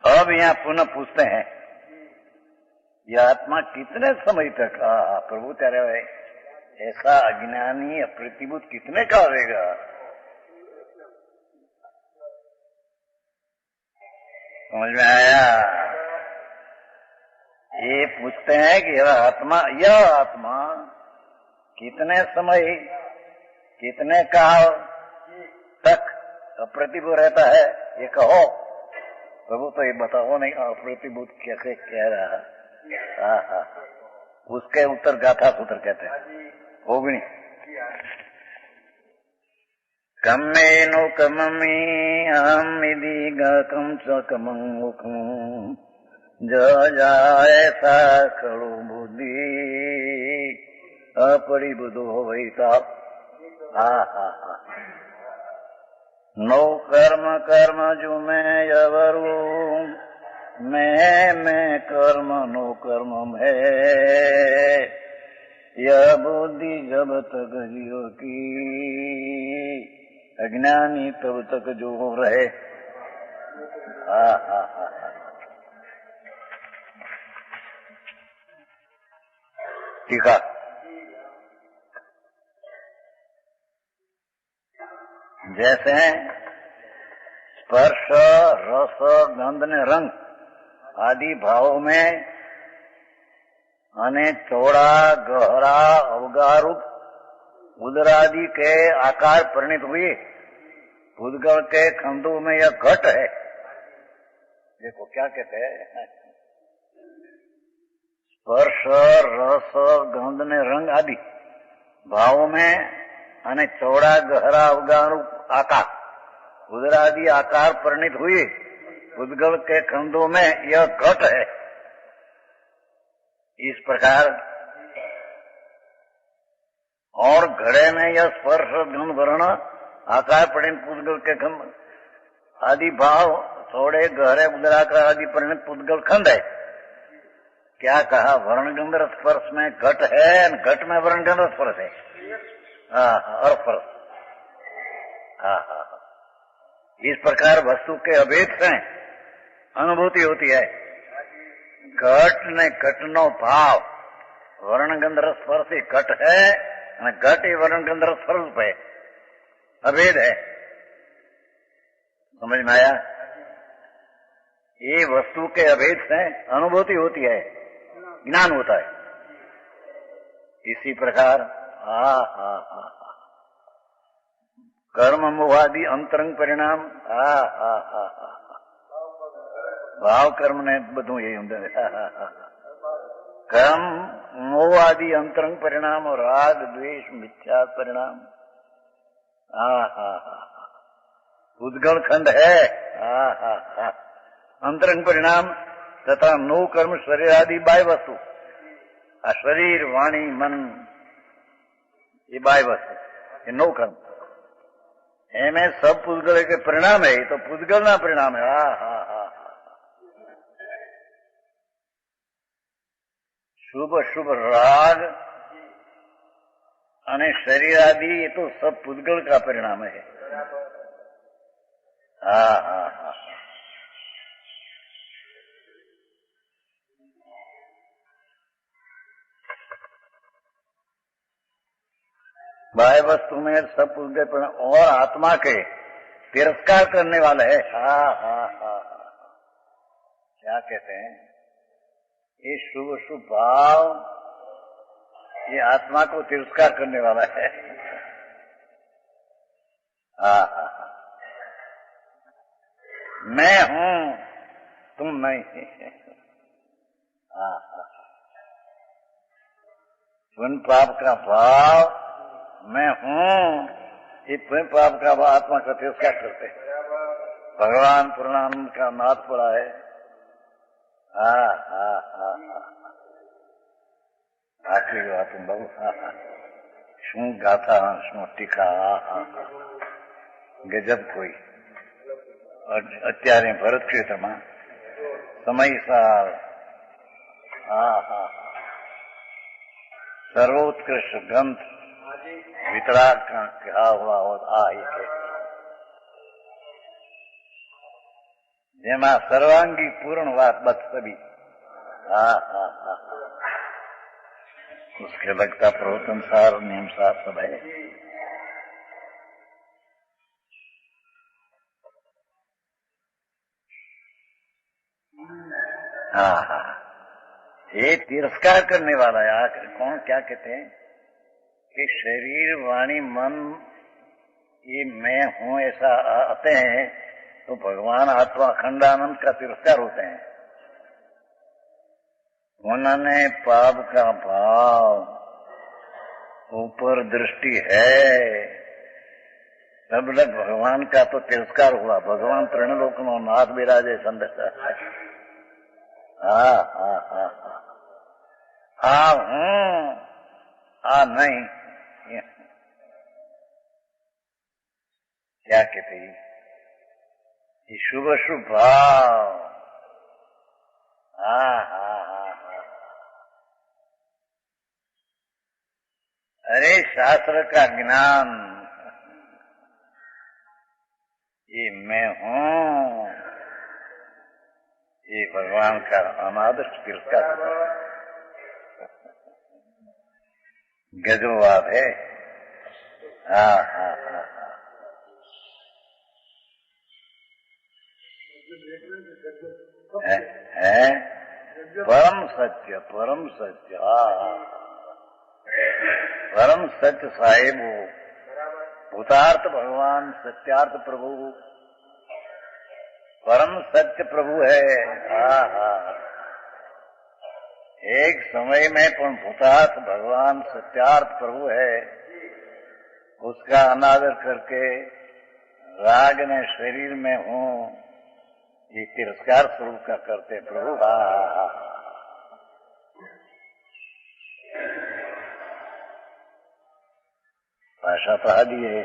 अब यहाँ पुनः पूछते हैं ये आत्मा कितने समय तक प्रभु तेरे ऐसा अज्ञानी अप्रतिभूत कितने का होगा. समझ में आया. ये पूछते हैं कि यह आत्मा कितने समय कितने काल तक अप्रतिभूत रहता है ये कहो. प्रभु तो ये बताओ नहीं अप्रतिभूत कैसे कह रहा है. हाँ हाँ उसके उत्तर गाथा सूत्र कहते हैं. होगनी कम्मेनो कममी अहम निधि गम च कमंगुकम जाए सा खड़ो बुद्धि अपरिबुद्धो वैता. हा हा हा. नो कर्म कर्म जो मैं यवरू मैं कर्म नो कर्म में यह बुद्धि जब तक जियो की अज्ञानी तब तक जो रहे. हा हा हा. टीका जैसे स्पर्श रस गंध ने रंग आदि भाव में अने चौड़ा गहरा अवगारूप उदरादि के आकार परिणित हुए भूतगल के खंडों में यह घट है. देखो क्या कहते हैं. स्पर्श रस गंध ने रंग आदि भाव में अने चौड़ा गहरा अवगारूप आकार उदरादि आकार परिणित हुए भूतगल के खंडों में यह घट है. इस प्रकार और घड़े में यह स्पर्श गंध वर्ण आकार परिणित भूतगल के खंड आदि भाव थोड़े गहरे उदराकार आदि परिणित भूतगल खंड है. क्या कहा वर्णगंध स्पर्श में घट है घट में वर्णगंध स्पर्श है. और स्पर्श. इस प्रकार वस्तु के अभेद से अनुभूति होती है. घट ने घटनो भाव वर्णगंध स्पर्श घट है घट ही वर्णगंध स्पर्श है. अभेद है. समझ में आया. ये वस्तु के अभेद से अनुभूति होती है ज्ञान होता है. इसी प्रकार कर्म मोहादि अंतरंग परिणाम भाव कर्म ने બધું यही होंगे. कर्म मोह आदि अंतरंग परिणाम और राग द्वेष मिथ्या परिणाम. उद्गल खंड है. अंतरंग परिणाम तथा नो कर्म शरीर आदि बाह्य वस्तु. शरीर वाणी मन ये बाह्य वस्तु ये नो कर्म एमें सब पुद्गल के परिणाम है. तो पुद्गल ना परिणाम है. शुभ शुभ राग अने शरीर आदि ये तो सब पुद्गल का परिणाम है. बाह्य वस्तु में सब पुद्गल परिणाम और आत्मा के तिरस्कार करने वाला है. क्या कहते हैं ये शुभ शुभ भाव ये आत्मा को तिरस्कार करने वाला है. मैं हूं तुम नहीं. पुण्य पाप का भाव मैं हूं ये पुण्य पाप का भाव आत्मा का तिरस्कार करते हैं. भगवान पूर्णानंद का नाथ पड़ा है. आखिरी बात तुम बाबू શું ગાથા, શું ટીકા, ગજબ કોઈ. અત્યારે ભરત ક્ષેત્રમાં સમયસાર सर्वोत्कृष्ट ग्रंथ वितराग का कहा हुआ है જેમાં સર્વાંગી પૂर्ण बात बत सभी उसके लगता प्रवचनसार नियमसार सब है. ये तिरस्कार करने वाला है. कौन क्या कहते हैं कि शरीर वाणी मन ये मैं हूं ऐसा आते हैं तो भगवान आत्मा अखंडानंद का तिरस्कार होते हैं. उन्होंने पाप का भाव ऊपर दृष्टि है तब तक भगवान का तो तिरस्कार हुआ. भगवान त्रिलोक नो नाथ विराजे संदेश हूं नहीं क्या कहते ये शुभ शुभ भाव. अरे शास्त्र का ज्ञान ये मैं हूं ये भगवान का अनादर तिरस्कार गजबवाद है. है परम सत्य परम सत्य साहेब भूतार्थ भगवान सत्यार्थ प्रभु परम सत्य प्रभु है. एक समय में पण भूतार्थ भगवान सत्यार्थ प्रभु है. उसका अनादर करके राग ने शरीर में हूं ये तिरस्कार स्वरूप का करते प्रभु. भाषा तो आदि है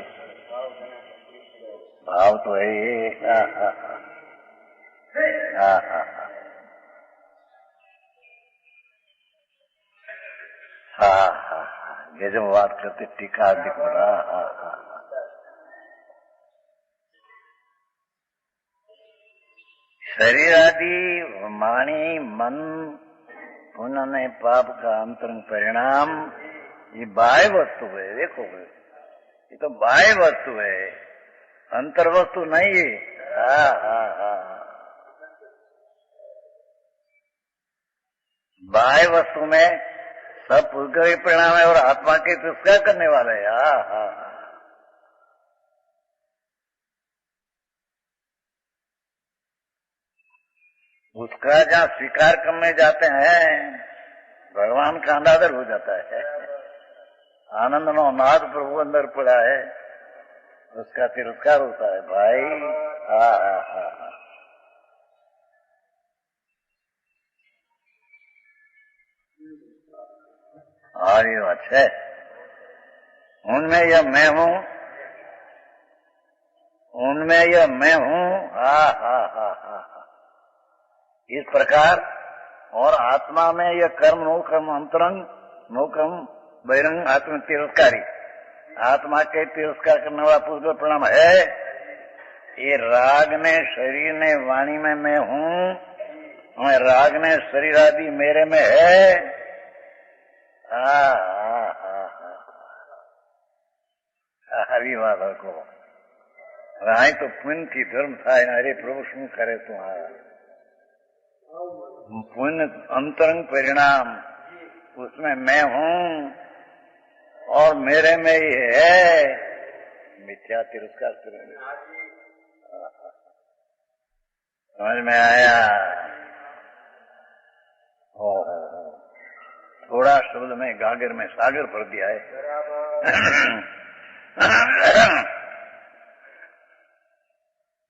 भाव तो है ये. गजब बात करते टीका दिखो. शरीर आदि वाणी मन उन्होंने पाप का अंतरंग परिणाम ये बाह्य वस्तु है. देखो ये तो बाह्य वस्तु है अंतर वस्तु नहीं है. बाह्य वस्तु में सब पुरुष परिणाम है और आत्मा के तिरस्कार करने वाला है. उसका जहाँ स्वीकार करने जाते हैं भगवान का अनादर हो जाता है. आनंद नो नाद प्रभु अंदर पड़ा है उसका तिरस्कार होता है भाई. और ये अच्छा उनमें यह मैं हूं उनमें यह मैं हूं. इस प्रकार और आत्मा में यह कर्म नो कर्म अंतरंग नो कर्म बहिरंग आत्म तिरस्कारी आत्मा के तिरस्कार करने वाला पुरुष परिणाम है. ये राग ने शरीर ने वाणी में मैं हूं राग ने शरीर आदि मेरे में है. हरी बात को राय तो पुण्य की धर्म था. अरे प्रभु शू करे तुम्हारा पुण्य अंतरंग परिणाम उसमें मैं हूं और मेरे में ही है. मिथ्या तिरस्कार करेंगे. समझ में आया. थोड़ा शब्द में गागर में सागर भर दिया है.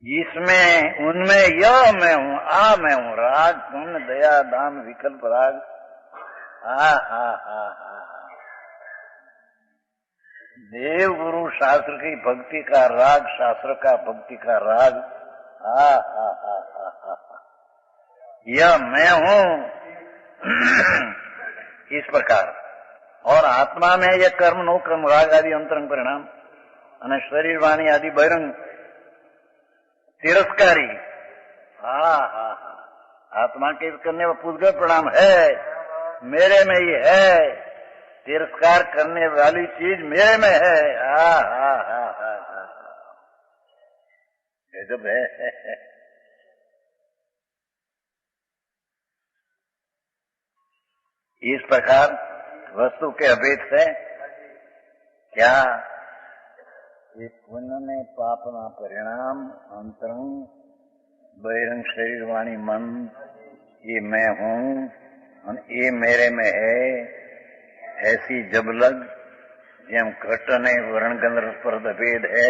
इसमें उनमें यह मैं हूं मैं हूं राग पुण्य दया दान विकल्प राग. देव गुरु शास्त्र की भक्ति का राग, शास्त्र का भक्ति का राग, हा हा हा हा हा, यह मैं हूं। इस प्रकार और आत्मा में यह कर्म नो कर्म राग आदि अंतरंग परिणाम અને શરીર વાણી આદि બહિરંગ तिरस्कारी। हा हा हा, आत्मा के करने में पूजगल परिणाम है, मेरे में ही है। तिरस्कार करने वाली चीज मेरे में है। हा हा हा हा हा, गजब है। इस प्रकार वस्तु के अभेद से क्या ये पुण्य में पापना परिणाम अंतरंग बहिरंग शरीर वाणी मन ये मैं हूं और ये मेरे में है। ऐसी जब लग જેમ ઘટ અને વર્ણગંધ રસપરદ અભેદ है,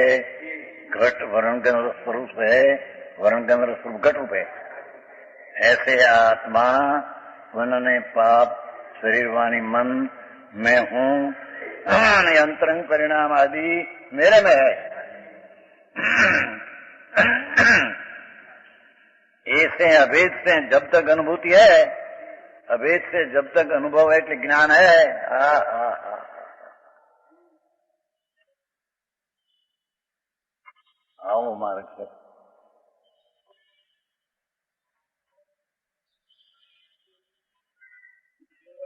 घट वर्णगंध स्वरूप है, वर्णगंध स्वरूप घट रूप है। ऐसे आत्मा वन पाप शरीर वाणी मन मैं हूं, अंतरंग परिणाम आदि मेरे में है। ऐसे अभेद से जब तक अनुभूति है, अभेद से जब तक अनुभव है कि ज्ञान है। हा हा हा, आओ मार्ग से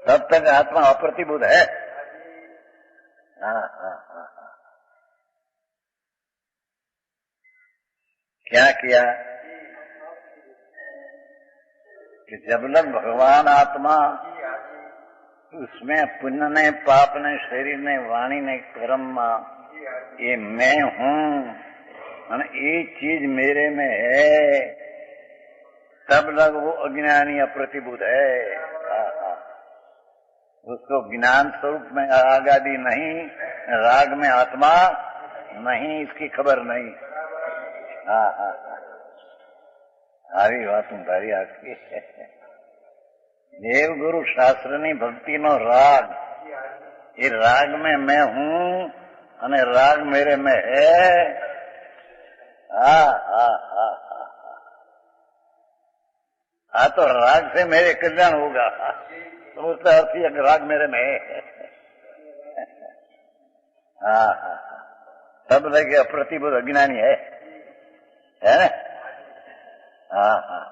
तब तक आत्मा अप्रतिबुद्ध है। हाँ हाँ हाँ हाँ, क्या किया कि जब लग भगवान आत्मा उसमें पुण्य ने पाप ने शरीर ने वाणी ने कर्म ये मैं हूं और ये चीज मेरे में है, तब लग वो अज्ञानी अप्रतिबुद्ध है। उसको ज्ञान स्वरूप में राग आदि नहीं, राग में आत्मा नहीं, इसकी खबर नहीं। हाँ हाँ, આવી વાત તારી આખી। देव गुरु शास्त्रनी भक्ति नो राग, ये राग में मैं हूं અને राग मेरे में है। हा हा हा हा, तो राग से मेरे कल्याण होगा, तो उसका अर्थ ही राग मेरे में है। हाँ हाँ, तब लगे अप्रतिबुद्ध अज्ञानी है ना। हाँ हाँ,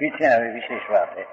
पीछे अभी विशेष बात है।